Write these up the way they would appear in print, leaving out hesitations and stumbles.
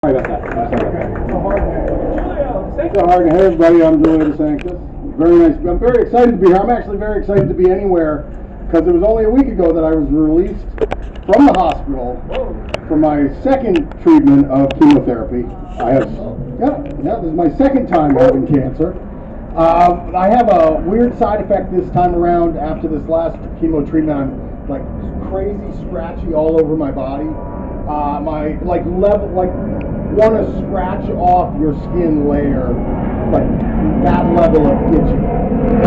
Sorry about that. I'm sorry about that. So hard. Hey everybody, I'm Julio DeSanctis. Very nice. I'm very excited to be here. I'm actually very excited to be anywhere because it was only a week ago that I was released from the hospital for my second treatment of chemotherapy. This is my second time having cancer. I have a weird side effect this time around. After this last chemo treatment, I'm like crazy scratchy all over my body. My want to scratch off your skin layer, like that level of itchy.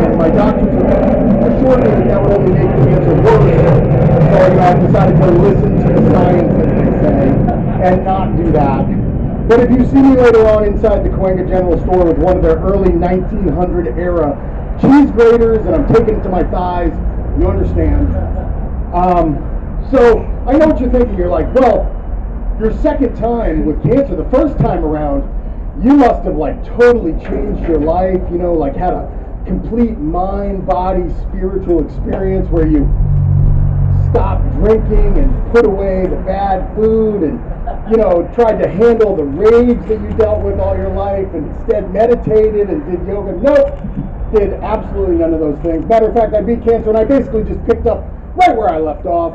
And my doctors assured me that would only make the cancer worse. So I decided to listen to the science, as they say, and not do that. But if you see me later on inside the Cahuenga General Store with one of their early 1900 era cheese graters, and I'm taking it to my thighs, you understand. So I know what you're thinking. You're like, well, your second time with cancer, the first time around, you must have like totally changed your life, like had a complete mind, body, spiritual experience where you stopped drinking and put away the bad food and, tried to handle the rage that you dealt with all your life and instead meditated and did yoga. Nope, did absolutely none of those things. Matter of fact, I beat cancer and I basically just picked up right where I left off.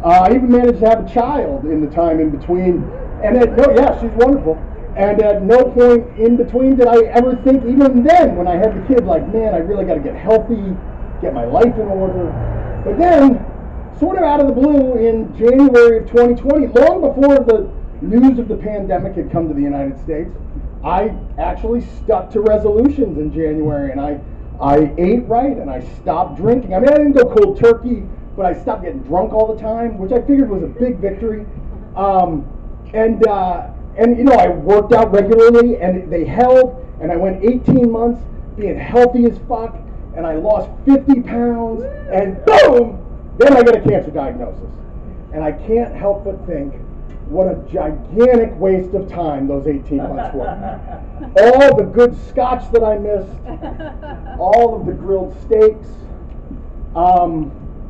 I even managed to have a child in the time in between, and she's wonderful. And at no point in between did I ever think, even then, when I had the kid, like, man, I really got to get healthy, get my life in order. But then, sort of out of the blue, in January of 2020, long before the news of the pandemic had come to the United States, I actually stuck to resolutions in January, and I ate right, and I stopped drinking. I mean, I didn't go cold turkey, but I stopped getting drunk all the time, which I figured was a big victory. I worked out regularly, and they held, and I went 18 months being healthy as fuck, and I lost 50 pounds, and boom, then I get a cancer diagnosis. And I can't help but think, what a gigantic waste of time those 18 months were. All the good scotch that I missed, all of the grilled steaks,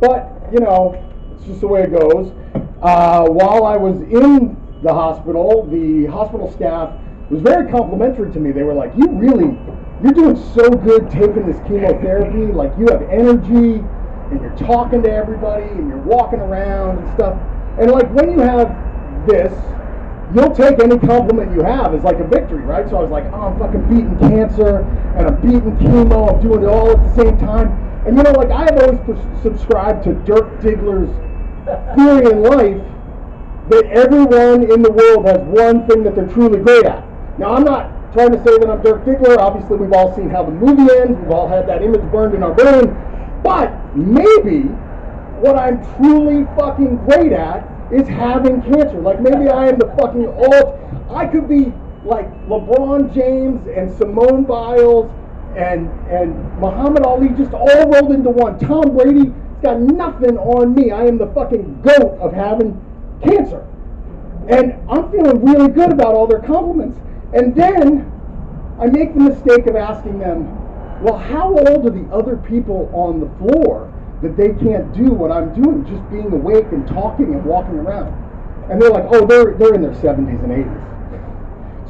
but, it's just the way it goes. While I was in the hospital staff was very complimentary to me. They were like, you're doing so good taking this chemotherapy. Like, you have energy, and you're talking to everybody, and you're walking around and stuff. And, like, when you have this, you'll take any compliment you have as, like, a victory, right? So I was like, I'm fucking beating cancer, and I'm beating chemo. I'm doing it all at the same time. And, I have always subscribed to Dirk Diggler's theory in life that everyone in the world has one thing that they're truly great at. Now, I'm not trying to say that I'm Dirk Diggler. Obviously, we've all seen how the movie ends. We've all had that image burned in our brain. But maybe what I'm truly fucking great at is having cancer. Like, maybe I am the fucking I could be like LeBron James and Simone Biles and Muhammad Ali just all rolled into one. Tom Brady's got nothing on me. I am the fucking GOAT of having cancer. And I'm feeling really good about all their compliments. And then I make the mistake of asking them, well, how old are the other people on the floor that they can't do what I'm doing, just being awake and talking and walking around? And they're like, oh, they're in their 70s and 80s.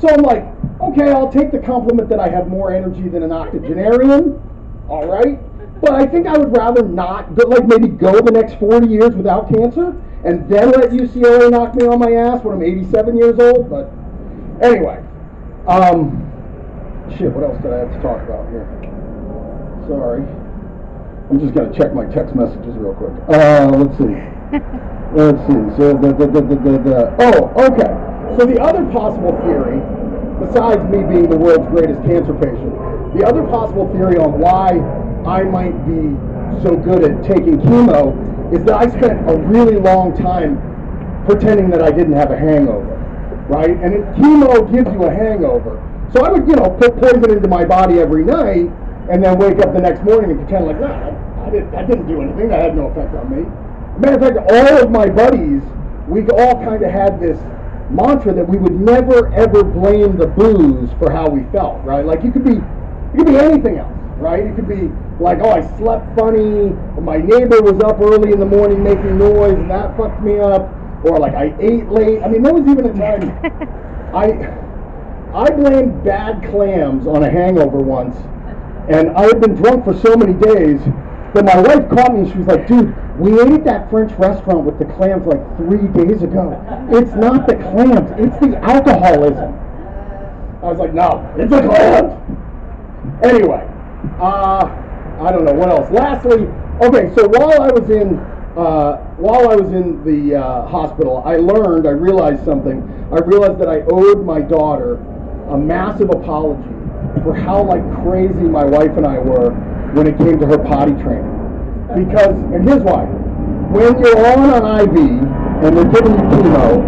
So I'm like, okay, I'll take the compliment that I have more energy than an octogenarian. All right. But I think I would rather not, maybe go the next 40 years without cancer and then let UCLA knock me on my ass when I'm 87 years old. But anyway, what else did I have to talk about here? Sorry. I'm just going to check my text messages real quick. Let's see. So okay. So the other possible theory, besides me being the world's greatest cancer patient, the other possible theory on why I might be so good at taking chemo is that I spent a really long time pretending that I didn't have a hangover, right? And chemo gives you a hangover. So I would, put poison into my body every night and then wake up the next morning and pretend like, that didn't do anything. That had no effect on me. Matter of fact, all of my buddies, we all kind of had this mantra that we would never ever blame the booze for how we felt, right? Like it could be anything else, right? It could be like, oh, I slept funny, or my neighbor was up early in the morning making noise and that fucked me up, or like I ate late. I mean, there was even a time I blamed bad clams on a hangover once, and I had been drunk for so many days that my wife caught me and she was like, dude, we ate at that French restaurant with the clams like 3 days ago. It's not the clams, it's the alcoholism. I was like, no, it's the clams. Anyway, I don't know what else. Lastly, okay, so while I was in the hospital, I realized something. I realized that I owed my daughter a massive apology for how like crazy my wife and I were when it came to her potty training. Because, and here's why. When you're on an IV and they're giving you chemo,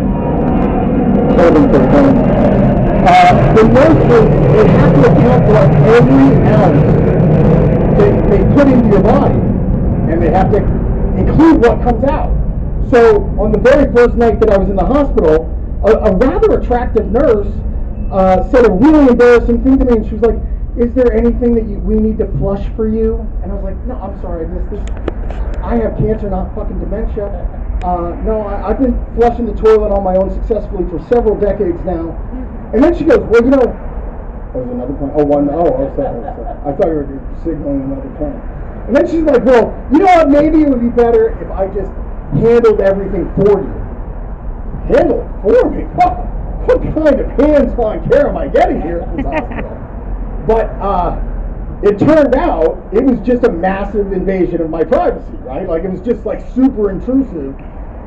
the nurses, they have to account for like every ounce they put into your body. And they have to include what comes out. So on the very first night that I was in the hospital, a rather attractive nurse said a really embarrassing thing to me, and she was like, is there anything that we need to flush for you? And I was like, no, I'm sorry, I have cancer, not fucking dementia. No, I've been flushing the toilet on my own successfully for several decades now. And then she goes, well, that was another point. Sorry. I thought you were signaling another point. And then she's like, well, you know what, maybe it would be better if I just handled everything for you. Handle it for me? What kind of hands-on care am I getting here at this hospital? But it turned out it was just a massive invasion of my privacy, right? Like it was just like super intrusive.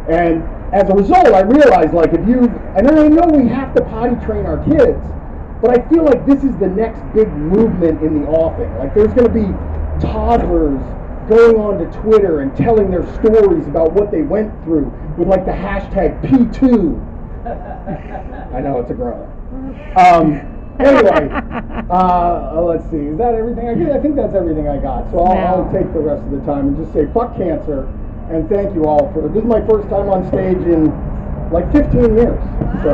And as a result, I realized like and I know we have to potty train our kids, but I feel like this is the next big movement in the offing. Like there's going to be toddlers going on to Twitter and telling their stories about what they went through with like the hashtag P2. I know it's a groan. Anyway, let's see. Is that everything I did? I think that's everything I got. So I'll take the rest of the time and just say fuck cancer, and thank you all for this. Is my first time on stage in like 15 years. So.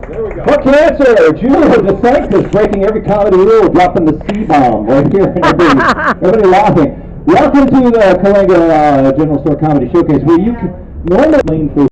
There we go. Fuck cancer! Julia DeSantis breaking every comedy rule, dropping the C-bomb right here, and everybody laughing. Welcome to the Calango General Store Comedy Showcase, where you can normally lean for